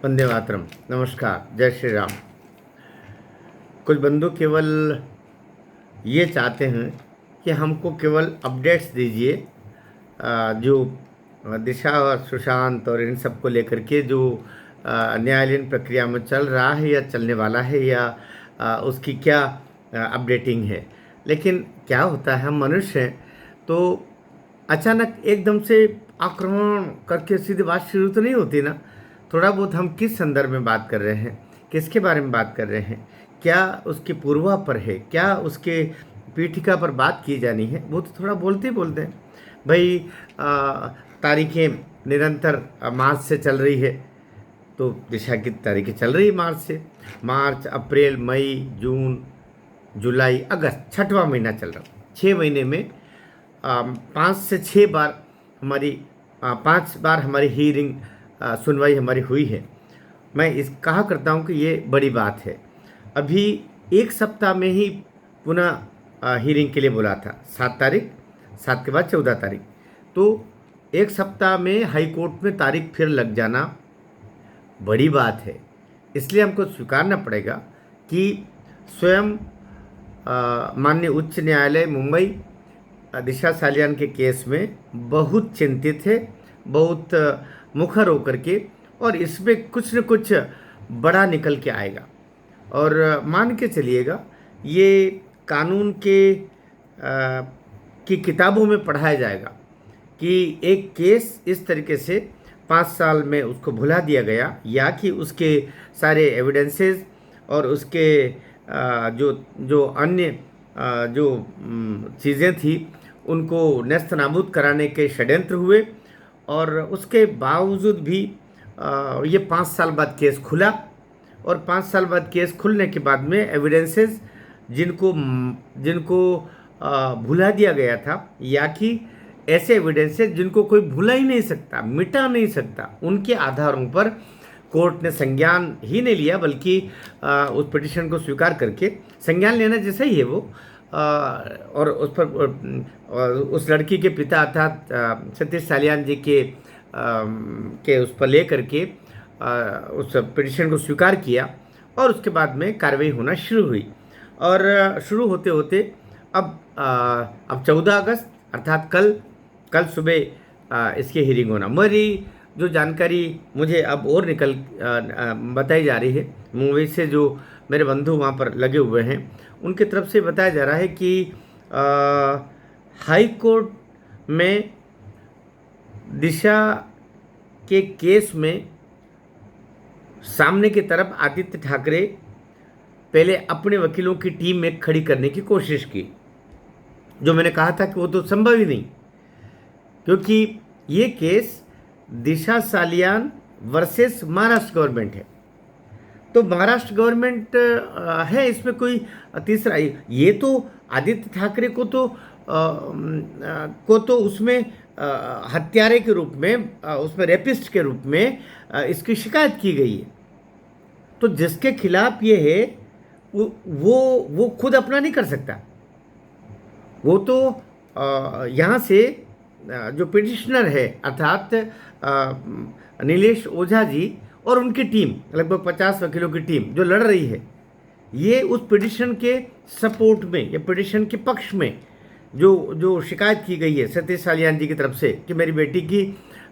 वंदे मातरम। नमस्कार, जय श्री राम। कुछ बंधु केवल ये चाहते हैं कि हमको केवल अपडेट्स दीजिए, जो दिशा और सुशांत और इन सब को लेकर के जो न्यायालयीन प्रक्रिया में चल रहा है या चलने वाला है, या उसकी क्या अपडेटिंग है। लेकिन क्या होता है, हम मनुष्य हैं, तो अचानक एकदम से आक्रमण करके सीधी बात शुरू तो नहीं होती ना। थोड़ा बहुत हम किस संदर्भ में बात कर रहे हैं, किसके बारे में बात कर रहे हैं, क्या उसके पूर्वा पर है, क्या उसके पीठिका पर बात की जानी है, वो तो थोड़ा बोलते ही बोलते हैं। भाई तारीखें निरंतर मार्च से चल रही है, तो दिशा की तारीखें चल रही है मार्च से। मार्च, अप्रैल, मई, जून, जुलाई, अगस्त, छठवां महीना चल रहा है। 6 महीने में 5 से 6 बार हमारी 5 बार हमारी हीयरिंग सुनवाई हमारी हुई है। मैं इस कहा करता हूँ कि ये बड़ी बात है। अभी 1 सप्ताह में ही पुनः हीयरिंग के लिए बोला था, 7 तारीख, 7 के बाद 14 तारीख, तो 1 सप्ताह में हाई कोर्ट में तारीख फिर लग जाना बड़ी बात है। इसलिए हमको स्वीकारना पड़ेगा कि स्वयं माननीय उच्च न्यायालय मुंबई दिशा सालियान के केस में बहुत चिंतित है, बहुत मुखर होकर के, और इसमें कुछ न कुछ बड़ा निकल के आएगा। और मान के चलिएगा, ये कानून के की किताबों में पढ़ाया जाएगा कि एक केस इस तरीके से 5 साल में उसको भुला दिया गया, या कि उसके सारे एविडेंसेस और उसके जो जो अन्य जो चीज़ें थी उनको नेस्त नाबूद कराने के षड्यंत्र हुए, और उसके बावजूद भी ये 5 साल बाद केस खुला। और 5 साल बाद केस खुलने के बाद में एविडेंसेस जिनको जिनको भुला दिया गया था, या कि ऐसे एविडेंसेस जिनको कोई भुला ही नहीं सकता, मिटा नहीं सकता, उनके आधारों पर कोर्ट ने संज्ञान ही नहीं लिया, बल्कि उस पिटिशन को स्वीकार करके, संज्ञान लेना जैसा ही है वो, और उस पर उस लड़की के पिता अर्थात सतीश सालियान जी के उस पर ले करके उस पिटिशन को स्वीकार किया, और उसके बाद में कार्रवाई होना शुरू हुई। और शुरू होते होते अब 14 अगस्त अर्थात कल सुबह इसकी हियरिंग होना। मेरी जो जानकारी मुझे अब और निकल बताई जा रही है, मुंबई से जो मेरे बंधु वहाँ पर लगे हुए हैं, उनकी तरफ से बताया जा रहा है कि हाई कोर्ट में दिशा के केस में सामने की तरफ आदित्य ठाकरे पहले अपने वकीलों की टीम में खड़ी करने की कोशिश की, जो मैंने कहा था कि वो तो संभव ही नहीं, क्योंकि ये केस दिशा सालियान वर्सेस महाराष्ट्र गवर्नमेंट है। तो महाराष्ट्र गवर्नमेंट है, इसमें कोई तीसरा, ये तो आदित्य ठाकरे को तो उसमें हत्यारे के रूप में, उसमें रेपिस्ट के रूप में इसकी शिकायत की गई है। तो जिसके खिलाफ ये है वो खुद अपना नहीं कर सकता। वो तो यहाँ से जो पिटिशनर है अर्थात नीलेश ओझा जी और उनकी टीम, लगभग 50 वकीलों की टीम जो लड़ रही है, ये उस पिटिशन के सपोर्ट में या पिटिशन के पक्ष में जो शिकायत की गई है सतीश सालियान जी की तरफ से कि मेरी बेटी की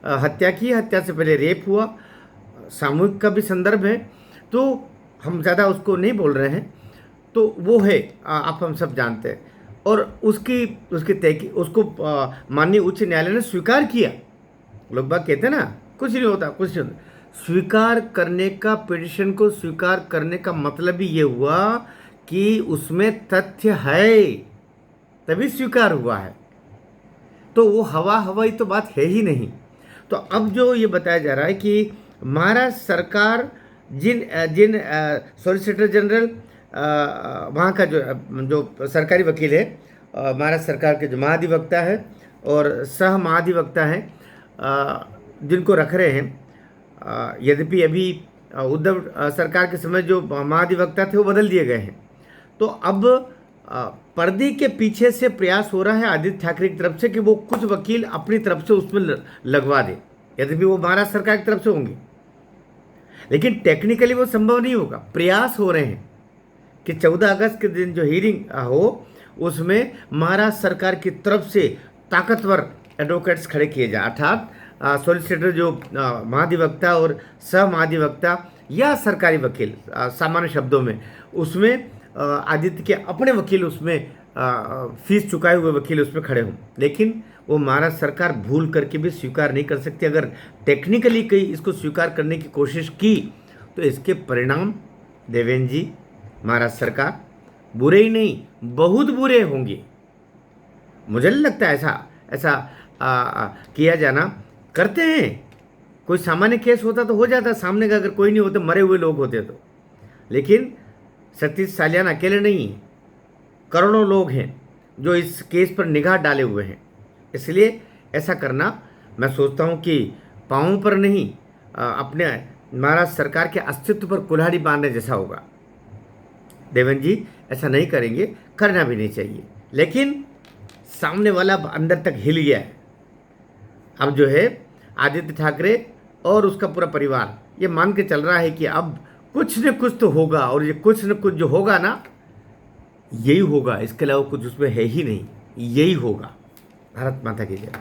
हत्या की, हत्या से पहले रेप हुआ, सामूहिक का भी संदर्भ है, तो हम ज़्यादा उसको नहीं बोल रहे हैं, तो वो है, आप हम सब जानते हैं। और उसको माननीय उच्च न्यायालय ने स्वीकार किया। लोग बात कहते हैं ना, कुछ नहीं होता, कुछ नहीं होता। स्वीकार करने का, पिटिशन को स्वीकार करने का मतलब ही ये हुआ कि उसमें तथ्य है, तभी स्वीकार हुआ है। तो वो हवाई तो बात है ही नहीं। तो अब जो ये बताया जा रहा है कि महाराष्ट्र सरकार जिन सॉलिसिटर जनरल वहाँ का जो सरकारी वकील है, महाराष्ट्र सरकार के जो महाधिवक्ता है और सह महाधिवक्ता हैं, जिनको रख रहे हैं, यद्यपि अभी उद्धव सरकार के समय जो महाधिवक्ता थे वो बदल दिए गए हैं, तो अब पर्दे के पीछे से प्रयास हो रहा है आदित्य ठाकरे की तरफ से कि वो कुछ वकील अपनी तरफ से उसमें लगवा दे, यद्यपि वो महाराष्ट्र सरकार की तरफ से होंगे। लेकिन टेक्निकली वो संभव नहीं होगा। प्रयास हो रहे हैं कि 14 अगस्त के दिन जो हियरिंग हो उसमें महाराष्ट्र सरकार की तरफ से ताकतवर एडवोकेट्स खड़े किए जाए, अर्थात सॉलिसिटर जो महाधिवक्ता और सह महाधिवक्ता या सरकारी वकील, सामान्य शब्दों में, उसमें आदित्य के अपने वकील, उसमें फीस चुकाए हुए वकील उसमें खड़े हों। लेकिन वो महाराष्ट्र सरकार भूल करके भी स्वीकार नहीं कर सकती। अगर टेक्निकली कहीं इसको स्वीकार करने की कोशिश की तो इसके परिणाम देवेंद्र जी, महाराष्ट्र सरकार बुरे ही नहीं बहुत बुरे होंगे। मुझे नहीं लगता ऐसा किया जाना। करते हैं, कोई सामान्य केस होता तो हो जाता सामने का, अगर कोई नहीं होता, मरे हुए लोग होते तो। लेकिन सतीश सालियान अकेले नहीं हैं, करोड़ों लोग हैं जो इस केस पर निगाह डाले हुए हैं। इसलिए ऐसा करना मैं सोचता हूं कि पाँवों पर नहीं, अपने महाराष्ट्र सरकार के अस्तित्व पर कुल्हाड़ी बांधने जैसा होगा। देवेंद्र जी ऐसा नहीं करेंगे, करना भी नहीं चाहिए। लेकिन सामने वाला अंदर तक हिल गया है। अब जो है आदित्य ठाकरे और उसका पूरा परिवार ये मान के चल रहा है कि अब कुछ न कुछ तो होगा, और ये कुछ न कुछ जो होगा ना, यही होगा, इसके अलावा कुछ उसमें है ही नहीं, यही होगा। भारत माता की जय।